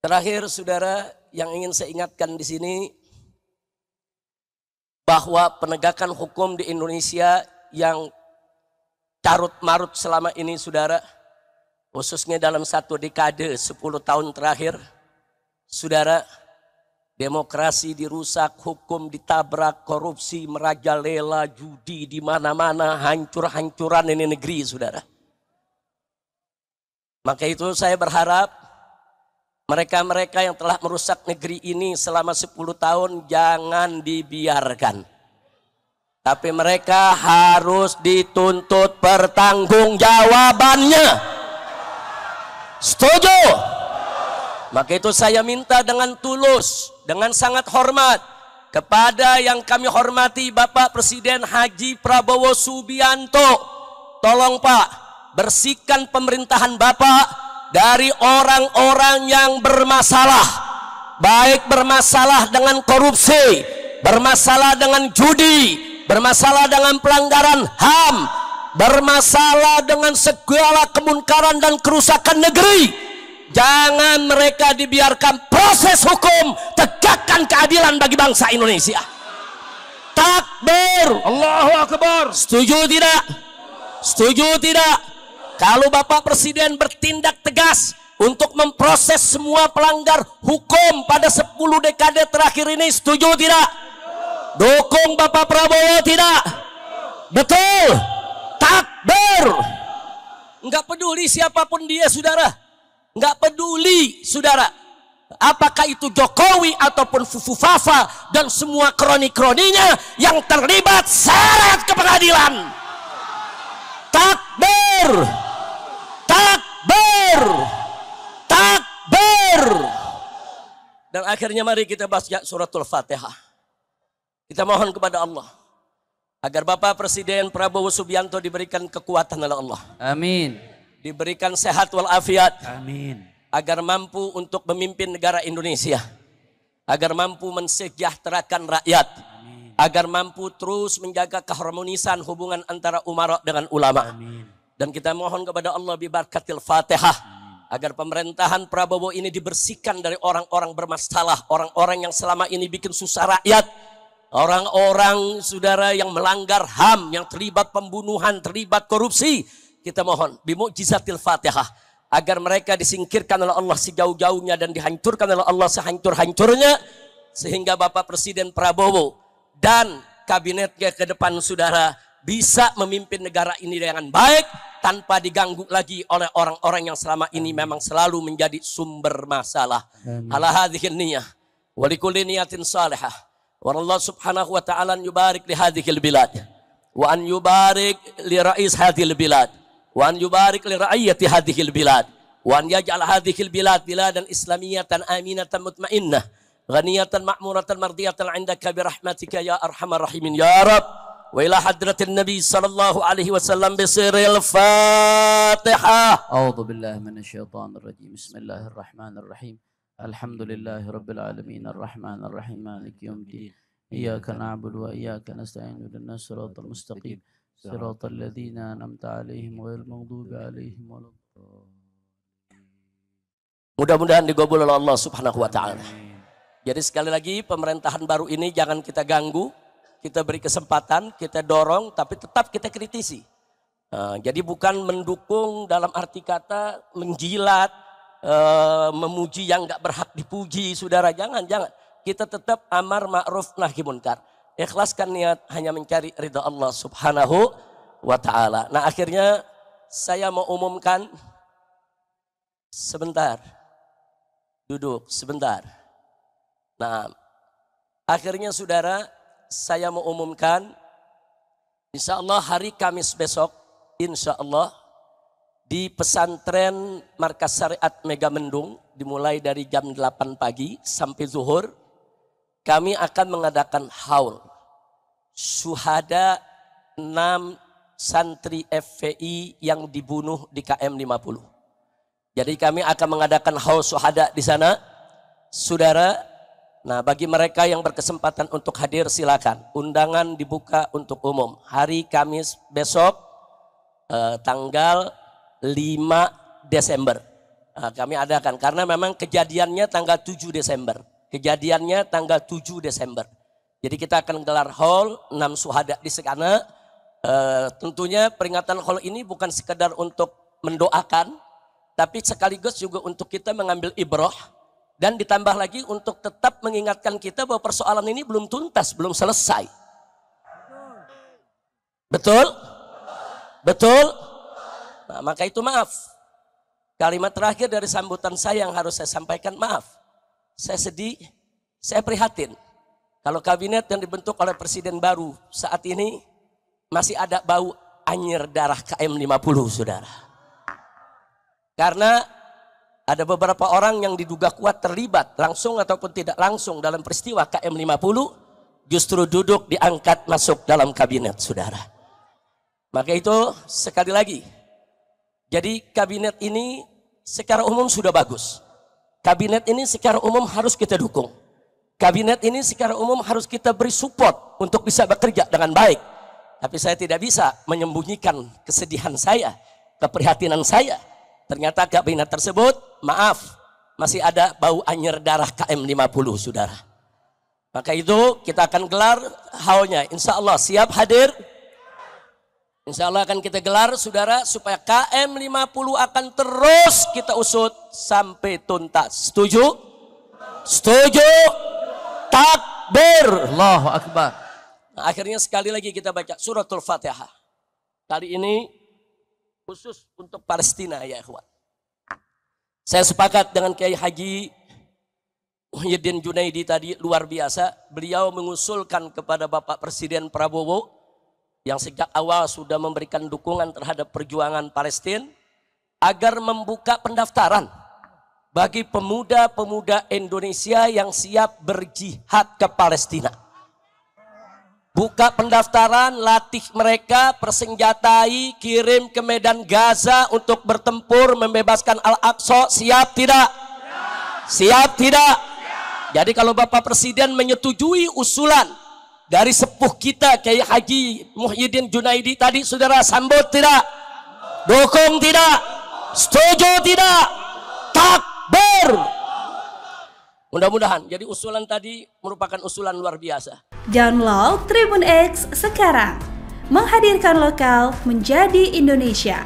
Terakhir, saudara, yang ingin saya ingatkan di sini bahwa penegakan hukum di Indonesia yang carut-marut selama ini, saudara, khususnya dalam satu dekade 10 tahun terakhir, saudara, demokrasi dirusak, hukum ditabrak, korupsi merajalela, judi di mana-mana, hancur-hancuran ini negeri, saudara. Maka itu saya berharap mereka-mereka yang telah merusak negeri ini selama 10 tahun jangan dibiarkan. Tapi mereka harus dituntut pertanggungjawabannya. Setuju? Maka itu saya minta dengan tulus, dengan sangat hormat kepada yang kami hormati Bapak Presiden Haji Prabowo Subianto. Tolong Pak, bersihkan pemerintahan Bapak dari orang-orang yang bermasalah, baik bermasalah dengan korupsi, bermasalah dengan judi, bermasalah dengan pelanggaran HAM, bermasalah dengan segala kemunkaran dan kerusakan negeri. Jangan mereka dibiarkan, proses hukum, tegakkan keadilan bagi bangsa Indonesia. Takbir, Allahu Akbar. setuju tidak? Setuju tidak? Kalau Bapak Presiden bertindak tegas untuk memproses semua pelanggar hukum pada 10 dekade terakhir ini, setuju tidak? Dukung Bapak Prabowo tidak? Betul? Takbir. Enggak peduli siapapun dia, saudara. Enggak peduli, saudara. Apakah itu Jokowi ataupun Fufu Fafa dan semua kroni-kroninya yang terlibat, seret ke pengadilan. Takbir. Takbir. Takbir. Dan akhirnya mari kita baca suratul Fatihah. Kita mohon kepada Allah agar Bapak Presiden Prabowo Subianto diberikan kekuatan oleh Allah. Amin. Diberikan sehat walafiat. Amin. Agar mampu untuk memimpin negara Indonesia. Agar mampu mensejahterakan rakyat. Amin. Agar mampu terus menjaga keharmonisan hubungan antara umara dengan ulama. Amin. Dan kita mohon kepada Allah bibarakatil Fatihah agar pemerintahan Prabowo ini dibersihkan dari orang-orang bermasalah, orang-orang yang selama ini bikin susah rakyat, orang-orang saudara yang melanggar HAM, yang terlibat pembunuhan, terlibat korupsi. Kita mohon bimu'jizatil Fatihah agar mereka disingkirkan oleh Allah sejauh-jauhnya dan dihancurkan oleh Allah sehancur-hancurnya, sehingga Bapak Presiden Prabowo dan kabinetnya ke depan saudara bisa memimpin negara ini dengan baik tanpa diganggu lagi oleh orang-orang yang selama ini memang selalu menjadi sumber masalah. Ala hadhil niyah wa likulli niyatin salihah. Wa Allah subhanahu wa ta'ala yubarik li hadhil bilad wa an yubarik li rais hadhil bilad wa an yubarik li ra'iyyati hadhil bilad wa an yaj'al hadhil bilad biladan islamiyatan aminatan mutmainnah ghaniyatan ma'muratan mardiyatan 'indaka bi rahmatika ya arhamar rahimin ya rab. Wa ila hadratin Nabi sallallahu alaihi wasallam bisiril Fatihah. A'udzu billahi minasyaitonir rajim. Bismillahirrahmanirrahim. Alhamdulillahi rabbil alamin arrahmanir rahim maliki yaumiddin. Iyyaka na'budu wa iyyaka nasta'in ihdinas siratal mustaqim. Siratal ladzina an'amta 'alaihim ghairil maghdubi 'alaihim waladdallin. Mudah-mudahan digabul oleh Allah Subhanahu wa taala. Jadi sekali lagi pemerintahan baru ini jangan kita ganggu. Kita beri kesempatan, kita dorong, tapi tetap kita kritisi. Jadi bukan mendukung dalam arti kata menjilat, memuji yang nggak berhak dipuji, saudara. Jangan. Kita tetap amar ma'ruf nahi munkar. Ikhlaskan niat hanya mencari ridha Allah Subhanahu wa ta'ala. Nah akhirnya saya mau umumkan, sebentar, duduk sebentar. Nah akhirnya saudara, saya mau umumkan, insya Allah hari Kamis besok, insya Allah di pesantren Markas Syariat Megamendung, dimulai dari jam 8 pagi sampai zuhur, kami akan mengadakan haul syuhada 6 santri FPI yang dibunuh di KM 50. Jadi kami akan mengadakan haul syuhada di sana, saudara. Nah bagi mereka yang berkesempatan untuk hadir silakan. Undangan dibuka untuk umum. Hari Kamis besok tanggal 5 Desember. Nah, kami adakan karena memang kejadiannya tanggal 7 Desember. Kejadiannya tanggal 7 Desember. Jadi kita akan gelar haul 6 syuhada di sana. Tentunya peringatan haul ini bukan sekedar untuk mendoakan, tapi sekaligus juga untuk kita mengambil ibrah dan ditambah lagi untuk tetap mengingatkan kita bahwa persoalan ini belum tuntas, belum selesai. Betul? Betul? Nah, maka itu maaf. Kalimat terakhir dari sambutan saya yang harus saya sampaikan, maaf. Saya sedih, saya prihatin. Kalau kabinet yang dibentuk oleh presiden baru saat ini masih ada bau anyir darah KM50, saudara. Karena ada beberapa orang yang diduga kuat terlibat langsung ataupun tidak langsung dalam peristiwa KM50 justru duduk diangkat masuk dalam kabinet, saudara. Maka itu sekali lagi, jadi kabinet ini secara umum sudah bagus. Kabinet ini secara umum harus kita dukung. Kabinet ini secara umum harus kita beri support untuk bisa bekerja dengan baik. Tapi saya tidak bisa menyembunyikan kesedihan saya, keprihatinan saya. Ternyata kabinet tersebut, maaf, masih ada bau anyir darah KM50, saudara. Maka itu kita akan gelar haulnya. Insya Allah siap hadir. Insya Allah akan kita gelar, saudara, supaya KM50 akan terus kita usut sampai tuntas. Setuju? Setuju? Takbir. Allahu Akbar. Nah, akhirnya sekali lagi kita baca suratul Fatihah. Kali ini khusus untuk Palestina, ya ikhwan. Saya sepakat dengan Kiai Haji Muhyiddin Junaidi tadi, luar biasa. Beliau mengusulkan kepada Bapak Presiden Prabowo yang sejak awal sudah memberikan dukungan terhadap perjuangan Palestina agar membuka pendaftaran bagi pemuda-pemuda Indonesia yang siap berjihad ke Palestina. Buka pendaftaran, latih mereka, persenjatai, kirim ke medan Gaza untuk bertempur membebaskan Al-Aqsa. Siap tidak? Siap tidak? Jadi kalau Bapak Presiden menyetujui usulan dari sepuh kita Kiai Haji Muhyiddin Junaidi tadi, saudara, sambut tidak? Dukung tidak? Setuju tidak? Takbir. Mudah-mudahan jadi usulan tadi merupakan usulan luar biasa. Download Tribun X sekarang, menghadirkan lokal menjadi Indonesia.